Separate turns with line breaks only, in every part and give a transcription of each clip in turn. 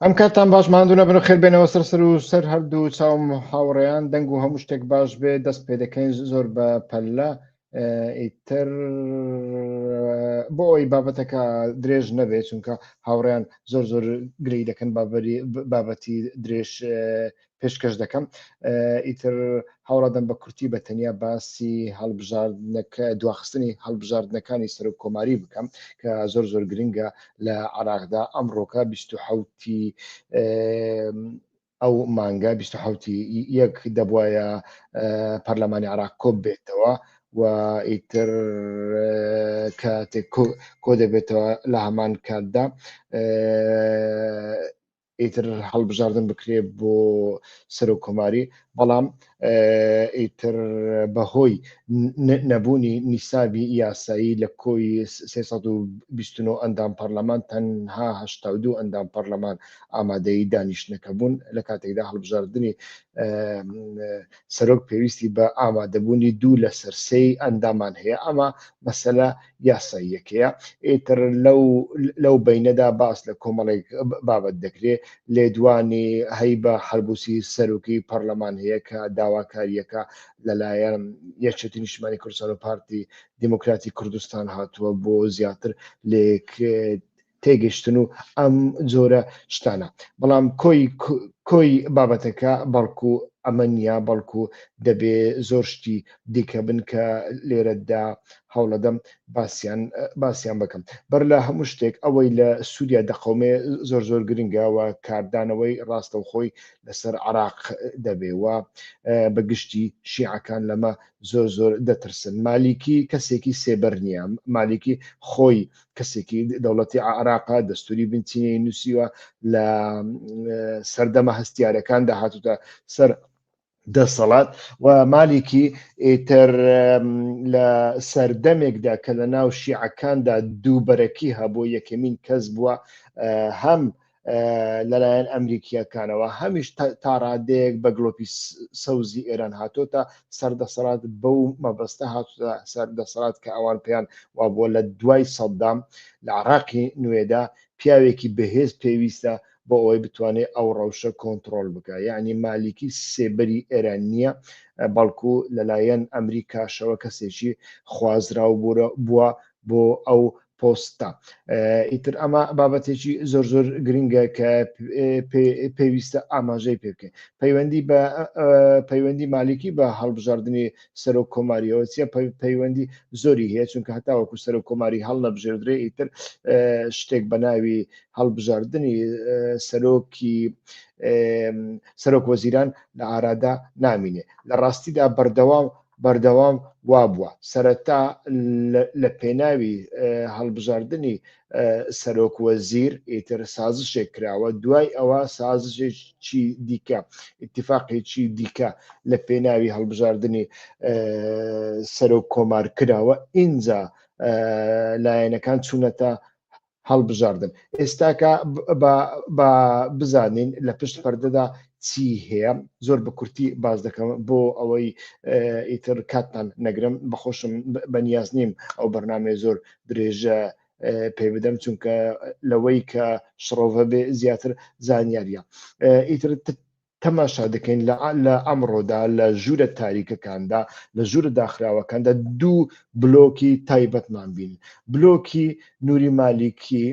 ئەم کاتان باش ماندوو نەبن و خێر بێنەوە سەر و سەر هەردوو چاوم هاوڕێیان دەنگ و هەموو شتێک باش بێ دەست پێ دەکەین زۆر بە پەلە ئیتر بۆ ئەوی بابەتەکە درێژ نەبێت چونکە هاوڕێیان زۆر گرەی دەکەن بابەتی درێژ پێشکەش دەکەم ئیتر هاوڕادەم بە کورتی بە تەنیا باسی هەڵبژاردنەکە دواخستنی هەڵبژاردنەکانی سەر و کۆماری بکەم کە زۆر گرنگە لە عراقدا ئەمڕۆکە 27 ئەو مانگە 27 یەک دەبواە پەرلەمانی عراق کۆب بێتەوە و ئیتر کاتێک کۆ دەبێتەوە لە هەمان کاتدا ئیتر هەڵبژاردن بکرێ بۆ سەر و کۆماری بەڵام ئیتر بەهۆی نەبوونی نیسابی یاسایی لە کۆی 329 ئەندام پەرلەمان تەنها 82 ئەندام پەرلەمان ئامادەی دانیشتنەکە بوون لە کاتێکدا هەڵبژاردننی سەرۆک پێویستی بە ئامادەبوونی دوو لە سەرسەی ئەندامان هەیە ئەمە مەسەلە یاساییەکەیە ئیتر لەو بینەدا باس لە کۆمەڵێک بابەت دەکرێت لێدوانی هەی بە حربوسی سەرۆکی پەرلەمان هەیە کە داواکاریەکە لەلایەن یەکێتی نیشتیمانی کوردستان و پارتی دیموکراتی کوردستان هاتووە بۆ زیاتر لێک تێگەشتن و ئەم جۆرە شتانە بەڵام کۆی بابەتەکە بەڵکو ئەمە نیە بەڵکو دەبێ زۆر شتی دیکە بن کە لێرەدا هەوڵەدەم باسییان بکەم بەر لە هەموو شتێک ئەوەی لە سووریا دەقومێ زۆر گرنگەوە کاردانەوەی ڕاستەوخۆی لەسەر عراق دەبێەوە بەگشتی شیعەکان لەمە زۆر دەترسن مالیکی کەسێکی سێبەر نییە مالیکی خۆی کەسێکی دەوڵەتی عراقا دەستوری بنچینەی نووسیوە لە سەردەمە هەستیارەکاندا هاتوتە سەر دەسەڵات و مالیکی ئیتر لە سەردەمێکدا کە لە ناو شیعەکاندا دووبەرەکی هەبوو یەکەمین کەس بووە هەم لەلایەن ئەمریکیەکانەوە هەمیش تا ڕادەیەک بە گلۆپی سەوزی ئێران هاتۆتە سەردەسەڵات بەو مەبەستە هاتوتە سەردەسەڵات کە ئەوان پێیان وا بووە لە دوای سەددام لە عراقی نوێدا پیاوێکی بەهێز پێویستە بۆ ئەوەی بتوانێت ئەو ڕەوشە کۆنتترۆل بکە یعنی مالیکی سێبەری ئێران نییە بەڵکو لەلایەن ئەمریکاشەوە کەسێکی خوازراو بووە بۆ ئەو پۆستە ئیتر ئەمە بابەتێکی زۆر گرنگە کە پێویستە ئاماژەی پێ بکەین پەیوەندی مالیکی بە هەڵبژاردننی سەر و کۆماریەوە چیە پەیوەندی زۆری هەیە چونکە هەتاوەکو سەر و کۆماری هەڵ نەبژێردرێ ئیتر شتێک بە ناوی هەڵبژاردننی سەرۆک وەزیران لە ئارادا نامینێ لە ڕاستیدا بەردەوام وابووە سەرەتا لە پێناوی هەڵبژاردننی سەرۆک وەزیر ئیتر سازشێک کراوە دوای ئەوە سازشێکی دیکە ئیتیفاقێکی دیکە لە پێناوی هەڵبژاردننی سەرۆک کۆمار کراوە ئینجا لایەنەکان چوونەتە هەڵبژاردن ئێستاکە بزانین لە پشت پەردەدا چی هەیە زۆر بە کورتی باز دەکەم بۆ ئەوەی ئیتر کاتتان نەگرم بەخۆشم بەنیاز نیم ئەو بەرنامێ زۆر درێژە پێ بدەم چونکە لەوەی کە شڕۆڤە بێ زیاتر زانیاریە ئیتر تەماشا دەکەین لە ئەمڕۆدا لە ژوورە تاریکەکاندا لە ژوورە داخراوەکاندا دوو بلۆکی تایبەتمان بین بلۆکی نووری مالیکی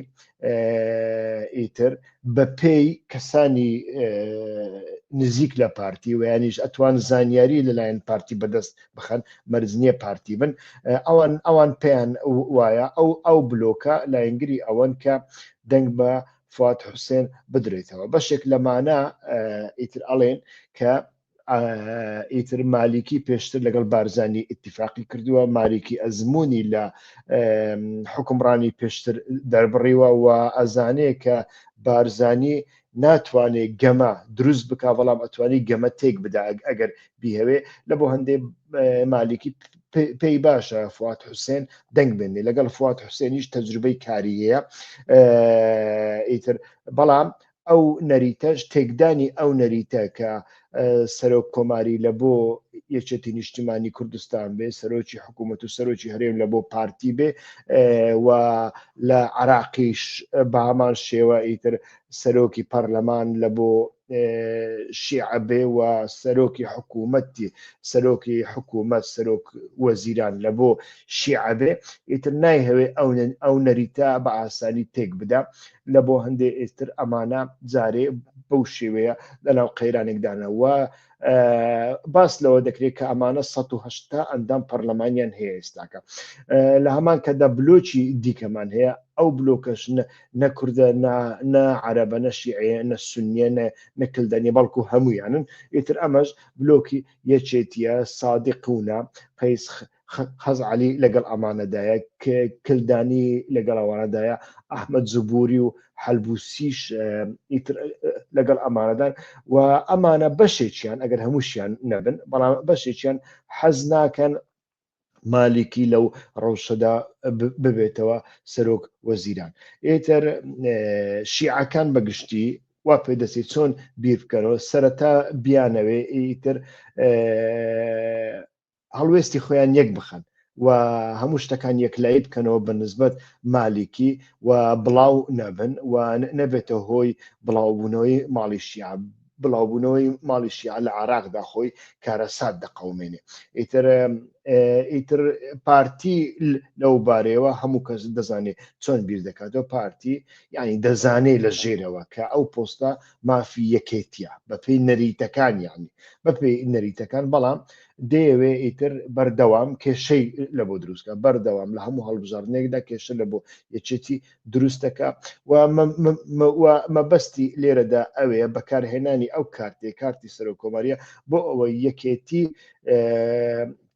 ئیتر بە پێی کەسانی نزیک لە پارتی و یانیش ئەتوان زانیاری لەلایەن پارتی بەدەست بخەن مەرجنیە پارتی بن ئەوان پێیان وایە ئەو بلۆکە لایەنگری ئەوەن کە دەنگ بە فواد حوسێن بدرێتەوە بەشێک لەمانە ئیتر ئەڵێن کە ئیتر مالیکی پێشتر لەگەڵ بارزانی اتفاقی کردووە مالیکی ئەزمموی لە حکمڕانی پێشتر دەربڕیوە و ئەزانەیە کە بارزانی ناتوانێت گەمە دروست بک بەڵام ئەتوانی گەمە تێک بدا ئەگەر بیهەوێ لە بۆ هەندێک مالیکی پێی باشە فواد حوسێن دەنگ بێنێ لەگەڵ فواد حوسێنیش تەجروبەی کاری هەیە ئیتر بەڵام ئەو نەریتەش تێکدانی ئەو نەریتە کە سەرۆک کۆماری لە بۆ یەکێتی نیشتیمانی کوردستان بێ، سەرۆکی حکوومەت و سەرۆکی هەرێم لە بۆ پارتی بێ و لە عراقیش بە هەمان شێوە ئیتر سەرۆکی پەرلەمان لە بۆ شیعە بێ و سەرۆکی حکوومەتی سەرۆکی حکوومەت سەرۆک وەزیران لە بۆ شیعە بێ، ئیتر نایهەوێ ئەو نەریتە بە ئاسانی تێک بدا لە بۆ هەندێک ئێستر ئەمانە جارێ بەو شێوەیە لەناو قەیرانێکدانەوە باس لەوە دەکرێت کە ئەمانە 180 ئەندام پەرلەمانیان هەیە ئێستاکە لە هەمان کەدا بلۆکی دیکەمان هەیە ئەو بلۆکەش نە کوردە نە عەرەبە نە شیعەیە نە سونیە نە کلدانیە بەڵکو هەموویانن ئیتر ئەمەش بلۆکی یەکێتیە سادقونە قەیس خەزعەلی لەگەڵ ئەمانەدایە کلدانی لەگەڵ ئەوانەدایە ئەحمەد زبووری و حەلبوسیش ئیتر لەگەڵ ئەمانەدان و ئەمانە بەشێکیان ئەگەر هەمووشیان نەبن بەڵام بەشێکیان حەز ناکەن مالیکی لەو ڕەوشەدا ببێتەوە سەرۆک وەزیران. ئێتر شیعەکان بەگشتی وا پێدەچێت چۆن بیر بکەنەوە سەرەتا بیانەوێ ئیتر هەڵوێستی خۆیان یەک بخەن و هەموو شتەکان یەکلایی بکەنەوە بە نسبەت مالیکی و بڵاو نەبن و نەبێتە هۆی بڵاوبوونەوەی ماڵی شیعە بڵاوبوونەوەی ماڵی شیعە لە عێراقدا خۆی کارەسات دەقەومێنێ. ئیتر پارتی لەو بارەیەوە هەموو کەس دەزانێت چۆن بیر دەکاتەوە پارتی یعنی دەزانێت لە ژێرەوە کە ئەو پۆستە مافی یەکێتیە بەپێی نەریتەکان یعنی بەپێی نەریتەکان بەڵام دەیەوێ ئیتر بەردەوام کێشەی لە بۆ دروستکە بەردەوام لە هەموو هەڵبژاردنێکدا کێشە لە بۆ یەکێتی دروستەکە و مەبەستی لێرەدا ئەوەیە بەکارهێنانی ئەو کارتی سەرۆک کۆماریە بۆ ئەوەی یەکێتی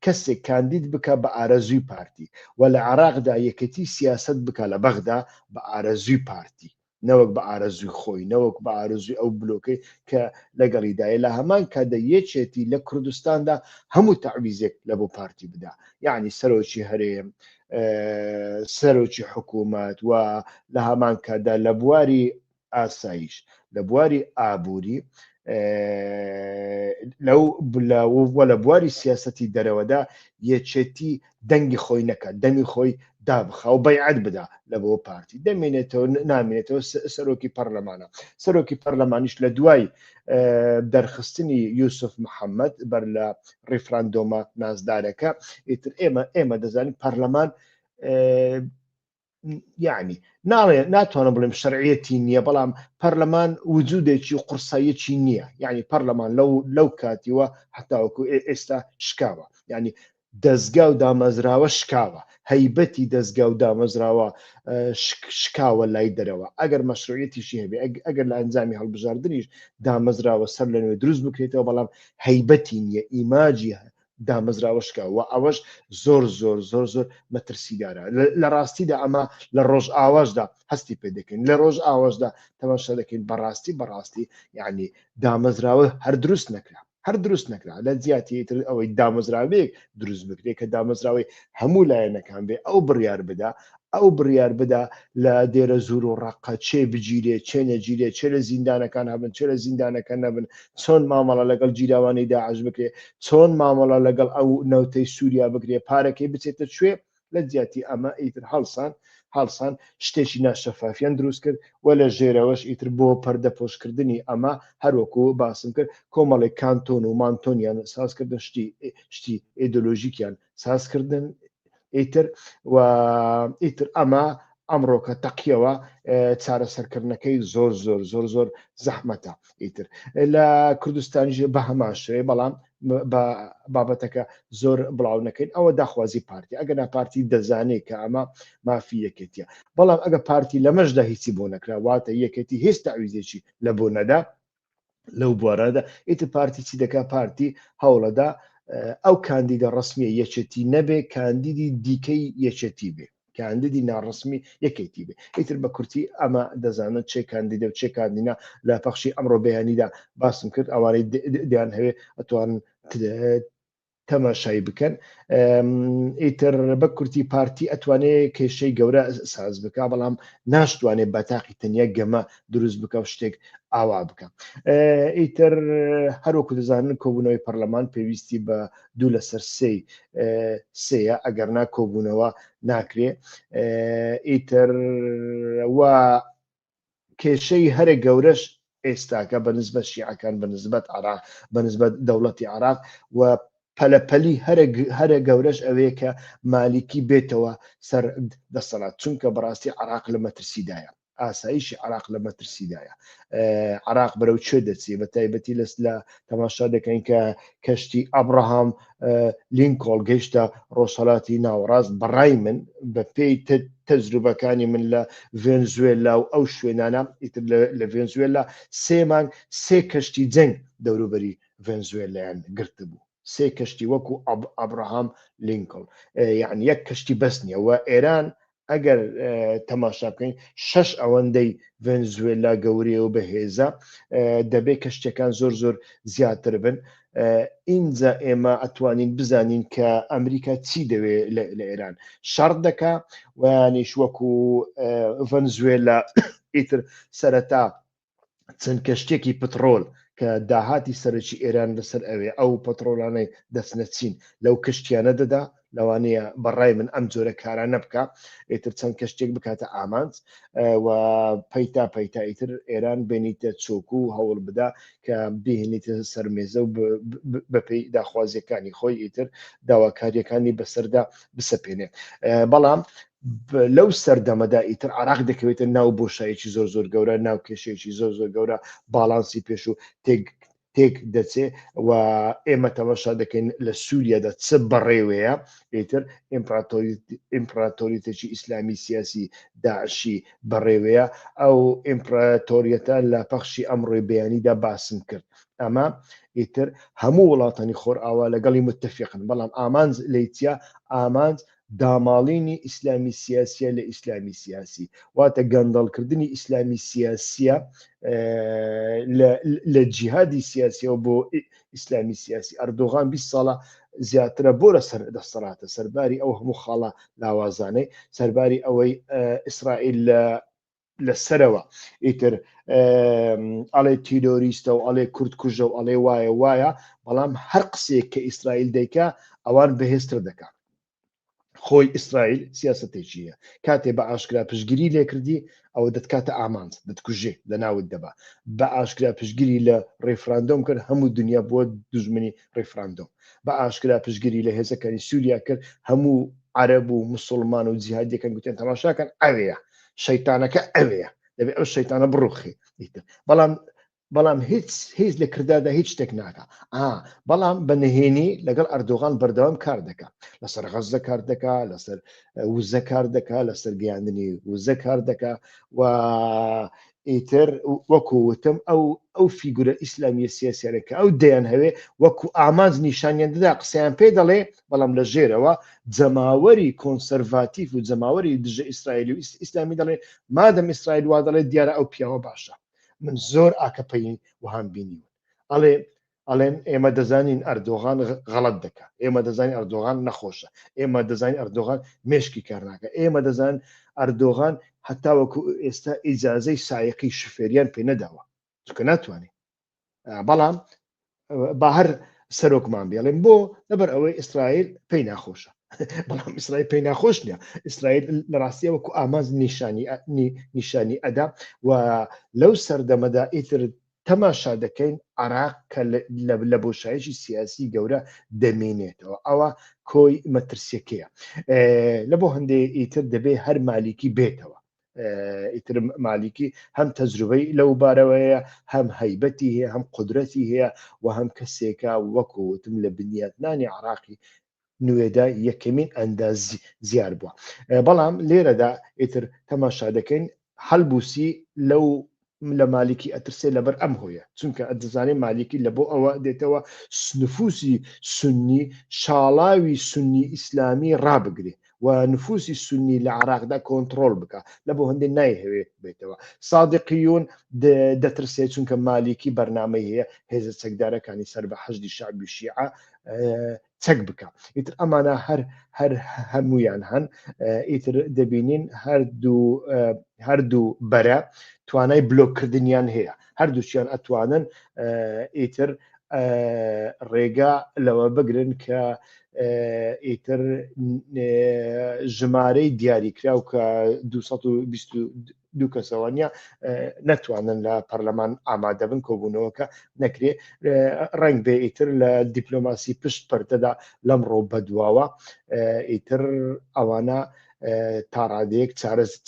کەسێک کاندید بکە بە ئارەزووی پارتی و لە عێراقدا یەکێتی سیاست بکە لە بەغدا بە ئارەزووی پارتی نەوەک بە ئارەزووی خۆی نەوەک بە ئارەزووی ئەو بلۆکەی کە لەگەڵیدایە لە هەمان کاتدا یەکێتی لە کوردستاندا هەموو تەعویزێک لە بۆ پارتی بدا یعنی سەرۆکی هەرێم سەرۆکی حکوومەت و لە هەمان کاتدا لە بواری ئاسایش لە بواری ئابووری لە بواری سیاسەتی دەرەوەدا یەکێتی دەنگی خۆی نەکات دەمی خۆی دابخە و بەیعەت بدا لە بۆ پارتی دەمێنێتەوە نامێنێتەوە سەرۆکی پەرلەمانە سەرۆکی پەرلەمانیش لە دوای دەرخستنی یوسف محەممەد بەر لە ڕیفراندۆمە نازدارەکە ئیتر ئێمە دەزانین پەرلەمان یعنی ناتوانم بڵێم شەرعیەتی نییە بەڵام پەرلەمان وجودێکی و قورساییەکی نییە یعنی پەرلەمان لەو کاتیوە حتاوەکو ئێستا شکاوە یعنی دەستگا و دامەزراوە شکاوە هەیبەتی دەستگا و دامەزراوە شکاوە لای دەرەوە ئەگەر مەشروعیەتیشی هەبێ ئەگەر لە ئەنجامی هەڵبژاردنیش دامەزراوە سەر لە نوێ دروست بکرێتەوە بەڵام هەیبەتی نییە ئیماجی دامەزراوەشکەوە ئەوەش زۆر زۆر زۆر زۆر مەترسیدارە لە ڕاستیدا ئەمە لە ڕۆژ ئاواشدا هەستی پێ دەکەین لە ڕۆژ ئاواشدا تەماشا دەکەین بەڕاستی یعنی دامەزراوە هەر دروست نەکرا لە جیاتیتر ئەوەی دامەزراوەیەک دروست بکرێت کە دامەزراوەی هەموو لایەنەکان بێ ئەو بڕیار بدا لە دێرە زور و ڕقە چێ بگیرێ چێ نەگیرێ چێ لە زیندانەکان هەبن چێ لە زیندانەکان نەبن چۆن مامەڵە لەگەڵ جیراوانی داعش بکرێ چۆن مامەڵە لەگەڵ ئەو نەوتەی سووریا بکرێ پارەکەی بچێتە کوێ لە جیاتی ئەمە ئیتر هەڵسان شتێکی ناشەفافیان دروست کرد و لە ژێرەوەش ئیتر بۆ پەردەپۆشکردنی ئەمە هەروەکو باسم کرد کۆمەڵی کانتۆن و مانتۆنیان سازکردن شتی ئیدۆلۆژیکیان سازکردن ئیتر ئەمە ئەمڕۆکە تەقیەوە چارەسەرکردنەکەی زۆر زەحمەتە ئیتر لە کوردستانیش بە هەمان شێوەیە بەڵام بابەتەکە زۆر بڵاو نەکەین ئەوە داخوازی پارتی ئەگەر پارتی دەزانێت کە ئەمە مافی یەکێتیە بەڵام ئەگە پارتی لە مەشدا هیچی بۆ نەکرا واتە یەکێتی هیچ تەعویزێکی لە بۆ نەدا لەو بوارەدا ئیتر پارتی چی دەکا پارتی هەوڵەدا ئەو کاندیدە ڕسمیە یەکێتی نەبێ کاندیدی دیکەی یەکێتی بێ کاندیدی ناڕسمی یەکێتی بێ ئیتر بە کورتی ئەمە دەزانن چێ کاندیدە و چێ کاندینا لە پەخشی ئەمڕۆ بەیانیدا باسم کرد ئەوانەی دیان هەوێ ئەتوانن تەماشای بکەن ئیتر بە کورتی پارتی ئەتوانێت کێشەی گەورە ساز بکە بەڵام ناشتوانێت بەتاقی تەنیا گەمە دروست بکە و شتێک ئاوا بکە ئیتر هەروەکو دەزانن کۆبوونەوەی پەرلەمان پێویستی بە 2/3 سەیە ئەگەرنا کۆبوونەوە ناکرێ ئیتر وە کێشەی هەرە گەورەش ئێستاکە بەنسبەت شیعەکان بەنسبەت دەوڵەتی عراق و پەلەپەلی هەرە گەورەش ئەوەیە کە مالیکی بێتەوە سەر دەسەڵات چونکە بەڕاستی عراق لە مەترسیدایە ئاساییشی عراق لە مەترسیدایە عراق بەرەو چێ دەچێ بە تایبەتی لە تەماشا دەکەین کە کەشتی ئەبراهام لینکۆڵ گەیشتە ڕۆژهەڵاتی ناوەڕاست بەڕای من بە پێی تەجروبەکانی من لە ڤێنزوێلا و ئەو شوێنانە ئیتر لە ڤێنزوێلا سێ کەشتی جەنگ دەوروبەری ڤێنزوێلایان گرت بوو سێ کەشتی وەکو ئەبراهام لینکۆڵ یعنی یەک کەشتی بەس نییە و ئێران ئەگەر تەماشا بکەین 6 ئەوەندەی ڤێنزوێلا گەورەیە و بەهێزە دەبێت کەشتەکان زۆر زیاتر بن ئینجا ئێمە ئەتوانین بزانین کە ئەمریکا چی دەوێت لە ئێران شەڕ دەکا ویانیش وەکو ڤەنزوێلا ئیتر سەرەتا چەند کەشتێکی پترۆل کە داهاتی سەرکی ئێران لەسەر ئەوێ ئەو پەترۆلانەی دەستنە چین لەو کەشتیانە دەدا لەوانەیە بەڕای من ئەم جۆرە کارانە بکە ئیتر چەند کەشتێک بکاتە ئامانج و پەیتا ئیتر ئێران بێنیتە چۆک و هەوڵ بدا کە بهێنیتە سەرمێزە و بەپێی داخوازیەکانی خۆی ئیتر داواکاریەکانی بەسەردا بسەپێنێ بەڵام لەو سەردەمەدا ئیتر عراق دەکەوێتە ناو بۆشایەکی زۆر گەورە ناو کێشەیەکی زۆر گەورە باڵانسی پێش و تێک دەچێ و ئێمە تەماشا دەکەین لە سووریادا چ بەڕێوەیە ئیتر ئیمپراتۆریەتێکی ئیسلامی سیاسی داعشی بەڕێوەیە ئەو ئیمپراتۆریەتە لە پەخشی ئەمڕۆی بەیانیدا باسم کرد ئەمە ئیتر هەموو وڵاتانی خۆرئاوا لەگەڵی متتەفقن بەڵام ئامانج لەیتیا ئامانج داماڵینی ئیسلامی سیاسیە لە ئیسلامی سیاسی واتە گەندەڵکردنی ئیسلامی سیاسیە لە جیهادی سیاسیەوە بۆ ئیسلامی سیاسی ئەردۆغان 20 ساڵە زیاترە بۆ لە سەر دەسەڵاتە سەرباری ئەو هەموو خاڵە لاوازانەی سەرباری ئەوەی ئیسرائیل لە سەرەوە ئیتر ئەڵێ تیرۆریستە و ئەڵێ کورد کوژە و ئەڵێ وایە بەڵام هەر قسێک کە ئیسرائیل دەیکا ئەوان بەهێزتر دەکات خۆی ئیسرائیل سیاستێکیە کاتێ بە ئاشکرا پشگیری لێکردی ئەوە دەتکاتە ئامانج دەتکوژێ لە ناوت دەبا بە ئاشکرا پشگیری لە ڕێفراندۆم کرد هەموو دنیا بۆ دوژمنی ڕێفراندۆم بە ئاشکرا پشگیری لە هێزەکانی سووریا کرد هەموو عەرەب و موسڵمان و جیهادیەکان گوتیان تەماشاکەن ئەوەیە شەیتانەکە ئەوەیە دەبێت ئەو شەیتانە بڕوخی بەڵام هیچ لە کردادا هیچ شتێک ناکە بەڵام بە نهێنی لەگەڵ ئەردۆغان بەردەوام کار دەکات لەسەر غەزە کار دەکات لەسەر وزە کار دەکات لەسەر گەیاندنی وزە کار دەکات و ئیتر وەکووتم ئەو فیگورە ئیسلامیە سیاسیانەکە ئەو دەیان هەوێ وەکو ئامانج نیشانیان دەدا قسەیان پێ دەڵێ بەڵام لە ژێرەوە جەماوەری کۆنسەرڤاتیڤ و جەماوەری دژە ئیسرائیلی و ئیسلامی دەڵێ مادەم ئیسرائیل وا دەڵێ دیارە ئەو پیاوە باشە من زۆر ئاکەپەی وهام بینی ئەڵێن ئێمە دەزانین ئەردۆغان غەڵەت دەکات ئێمە دەزانین ئەردۆغان نەخۆشە ئێمە دەزانین ئەردۆغان مێشکی کار ناکە ئێمە دەزانین ئەردۆغان هەتا وەکو ئێستا ئیجازەی سایەقی شوفێریان پێ نەداوە چونکە ناتوانێت بەڵام با هەر سەرۆکمان بێڵێن بۆ لەبەر ئەوەی ئیسرائیل پێی ناخۆشە بەڵام ئیسرائیل پێی ناخۆش نییە ئیسرائیل لە ڕاستیە وەکو ئامانج نیشانی ئەدا و لەو سەردەمەدا ئیتر تەماشا دەکەین عراق کە لە بۆشایشی سیاسی گەورە دەمێنێتەوە ئەوە کۆی مەترسیەکەیە لە بۆ هەندێک ئیتر دەبێ هەر مالیکی بێتەوە ئیتر مالیکی هەم تەجروبەی لەو بارەوەیە هەم هەیبەتی هەیە هەم قودرەتی هەیە و هەم کەسێکە وەکوتم لە بنیاتنانی عراقی نوێدا یەکەمین ئەنداز زیار بووە بەڵام لێرەدا ئیتر تەماشا دەکەین هەڵبووسی لە مالیکی ئەترسێ لەبەر ئەم هۆیە چونکە ئەدەزانێت مالیکی لە بۆ ئەوە دێتەوە نفوسی سنی شاڵاوی سنی ئیسلامی ڕابگرێ و نفوسی سنی لە عراقدا کۆنتترۆل بکە لە بۆ هەندێک نایهەوێت بێتەوە سادقیون دەترسێت چونکە مالیکی بەرنامەی هەیە هێزە چەکدارەکانی سەر بە حەشدی شعبی شیعە چەک بکە ئیتر ئەمانە هەر هەمویان هەن ئیتر دەبینین هەردوو بەرە توانای بلۆککردنیان هەیە هەردووچیان ئەتوانن ئیتر ڕێگا لەوە بگرن کە ئیتر ژمارەی دیاریکراو کە 222 کەسەوە نیە نەتوانن لە پەرلەمان ئامادە بن کۆبوونەوەکە نەکرێ ڕنگ بێ ئیتر لە دیپلۆماسی پشت پەردەدا لەمڕۆ بەدواوە ئیتر ئەوانە تا ڕادەیەک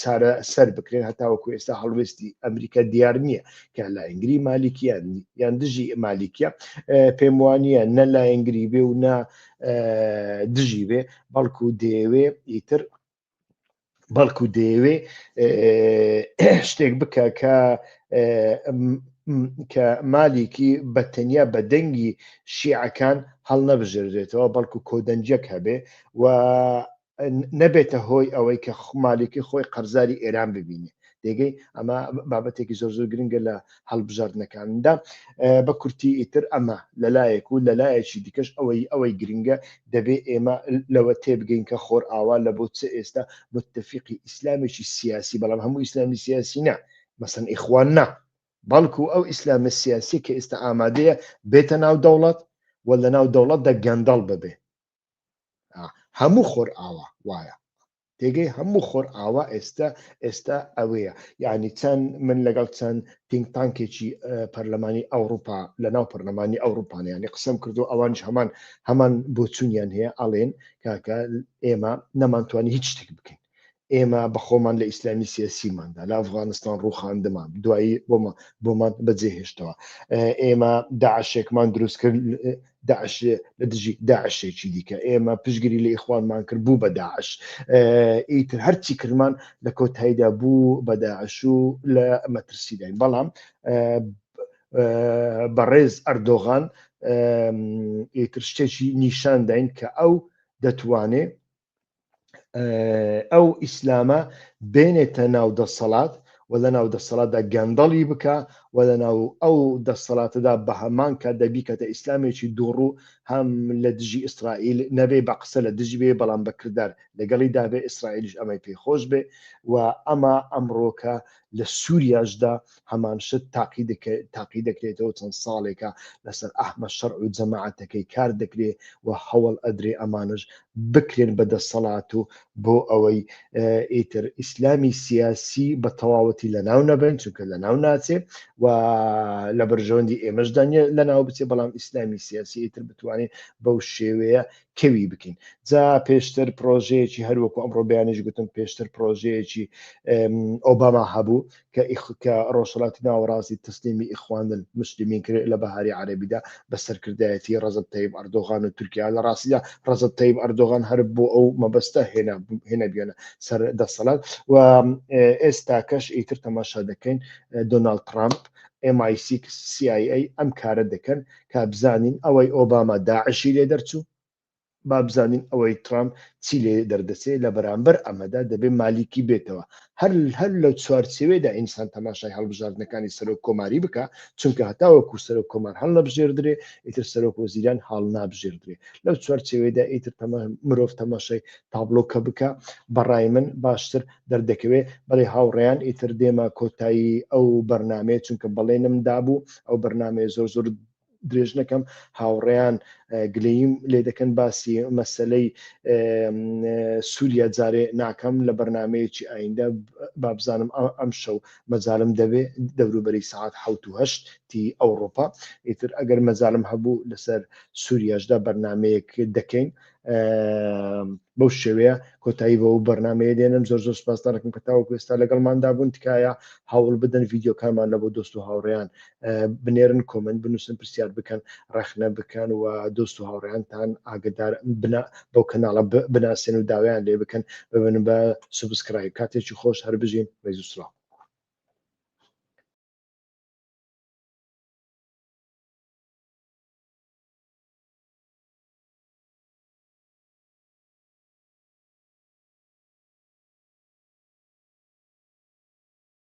چارە سەر بکرێن هەتاوەکو ئێستا هەڵوێستی ئەمریکا دیار نییە کە لایەنگری مالیکیان یان دژی مالیکیە پێم وانە نە لایەنگری بێ و نە دژی بێ بەڵکو دەیەوێ ئیتر بەڵکو دەیەوێ شتێک بکە کە مالیکی بەتەنیا بە دەنگی شیعەکان هەڵ نەبژێردرێتەوە بەڵکو کۆدەنجەک هەبێ و نەبێتە هۆی ئەوەی کە مالیکی خۆی قەرزاری ئێران ببینێ دێگەی ئەمە بابەتێکی زۆر گرنگە لە هەڵبژاردنەکاندا بە کورتی ئیتر ئەمە لەلایەک و لەلایەکی دیکەش ئەوەی گرنگە دەبێ ئێمە لەوە تێبگەین کە خۆر ئاوا لە بۆ چ ئێستا متفقی ئیسلامێکی سیاسی بەڵام هەموو ئیسلامی سیاسی نە مەسەن ئیخوان نا بەڵکو ئەو ئیسلامە سیاسی کە ئێستا ئامادەیە بێتە ناو دەوڵەت و لە ناو دەوڵەتدا گەندەڵ ببێ هەموو خۆر ئاوا وایە تێگەی هەموو خۆر ئاوا ئێستا ئەوەیە یعنی چەند من لەگەڵ چەند تینگتانکێکی پەرلەمانی ئەوروپا لە ناو پەرلەمانی ئەوروپانیانی قسەم کردو ئەوانش هەمان بۆچوونیان هەیە ئەڵێن کاکە ئێمە نەمانتوانی هیچ شتێک بکەین ئێمە بەخۆمان لە ئیسلامی سیاسیماندا لە ئەفغانستان ڕووخاندمان دوایی بۆمان بەجێهێشتەوە ئێمە داعشێکمان دروست کرد داعش لە دژی داعشێکی دیکە ئێمە پشگیری لە ئیخوانمان کرد بوو بە داعش ئیتر هەرچی کردمان لە کۆتاییدا بوو بە داعش و لە مەترسیداین بەڵام بەڕێز ئەردۆغان ئیتر شتێکی نیشان داین کە ئەو دەتوانێت ئەو ئیسلامە بێنێتە ناو دەسەڵات و لە ناو دەسەڵاتدا گەندەڵی بکە و لە ناو ئەو دەسەڵاتەدا بە هەمان کات دەبیکەتە ئیسلامێکی دووڕوو هەم لە دژی ئیسرائیل نەبێ بە قسە لە دژ بێ بەڵام بەکردار لەگەڵی دابێ ئیسرائیلیش ئەمەی پێخۆش بێ و ئەمە ئەمڕۆکە لە سووریاشدا هەمان شت تاقی دەکرێتەوە چەند ساڵێکە لەسەر ئەحمە شەرع و جەماعەتەکەی کار دەکرێت و هەوڵ ئەدرێ ئەمانش بکرێن بە دەسەڵات و بۆ ئەوەی ئیتر ئیسلامی سیاسی بە تەواوەتی لە ناو نەبن چونکە لە ناو ناچێ و لە بەرژەوەندی ئێمەشدانە لە ناو بچێ بەڵام ئیسلامی سیاسی ئیتر بتوانێت بەو شێوەیە کەوی بکەین جا پێشتر پرۆژەیەکی هەروەکو ئەمڕۆ بەیانش گوتم پێشتر پرۆژەیەکی ئۆباما هەبوو کە ڕۆژهەڵاتی ناوەڕاستی تەسلیمی ئیخوانن مسلمین کرد لە بەهاری عەرەبیدا بە سەرکردایەتی ڕەزەب تەیب ئەردۆغان و تورکیا لە ڕاستیدا ڕەزەب تەیب ئەردۆغان هەر بۆ ئەو مەبەستە هێنا بیانە سەر دەسەڵات و ئێستا کەش ئیتر تەماشا دەکەین دۆناڵد ترامپ MI6 CIA ئەم کارە دەکەن کا بزانین ئەوەی ئۆباما داعشی لێ دەرچوو با بزانین ئەوەی ترامپ چی لێ دەردەچێت لە بەرامبەر ئەمەدا دەبێت مالیکی بێتەوە هەر لەو چوارچێوەیەدا ئینسان تەماشای هەڵبژاردنەکانی سەرۆک کۆماری بکە چونکە هەتاوەکو سەرۆک کۆمار هەڵ نەبژێردرێ ئیتر سەرۆک وەزیران هەڵ نابژێردرێ لەو چوارچێوەیەدا ئیتر مرۆڤ تەماشای تابلۆکە بکە بەڕای من باشتر دەردەکەوێت بەڵێ هاوڕێیان ئیتر دێمە کۆتایی ئەو بەرنامەیە چونکە بەڵێنم دابوو ئەو بەرنامەیە زۆر درێژ نەکەم هاوڕێیان گلەییم لێ دەکەن باسی مەسەلەی سووریا جارێ ناکەم لە بەرنمەیەکی ئایندا بابزانم ئەم شەو مەجالم دەبێ دەوروبەری ساعت 7:08 ئەوروپا ئیتر ئەگەر مەجالم هەبوو لەسەر سووریاشدا بەرنمەیەک دەکەین بەو شێوەیە کۆتایی بە و بەرنمەیە دێنم زۆر سپاسدارەکەم کە تاوەکو ئێستا لەگەڵماندا بوون تکایە هەوڵ بدەن ڤیددیۆکانمان لە بۆ دۆست و هاوڕێیان بنێرن کۆمنت بنووسن پرسیار بکەن ڕەخنە بکەن و دۆست و هاوڕێیانتان ئاگدار بەو کەناڵە بناسێن و داوایان لێ بکەن ببن بە سوبسکرایب کاتێکی خۆش هەر بژین بەیزوسڵاو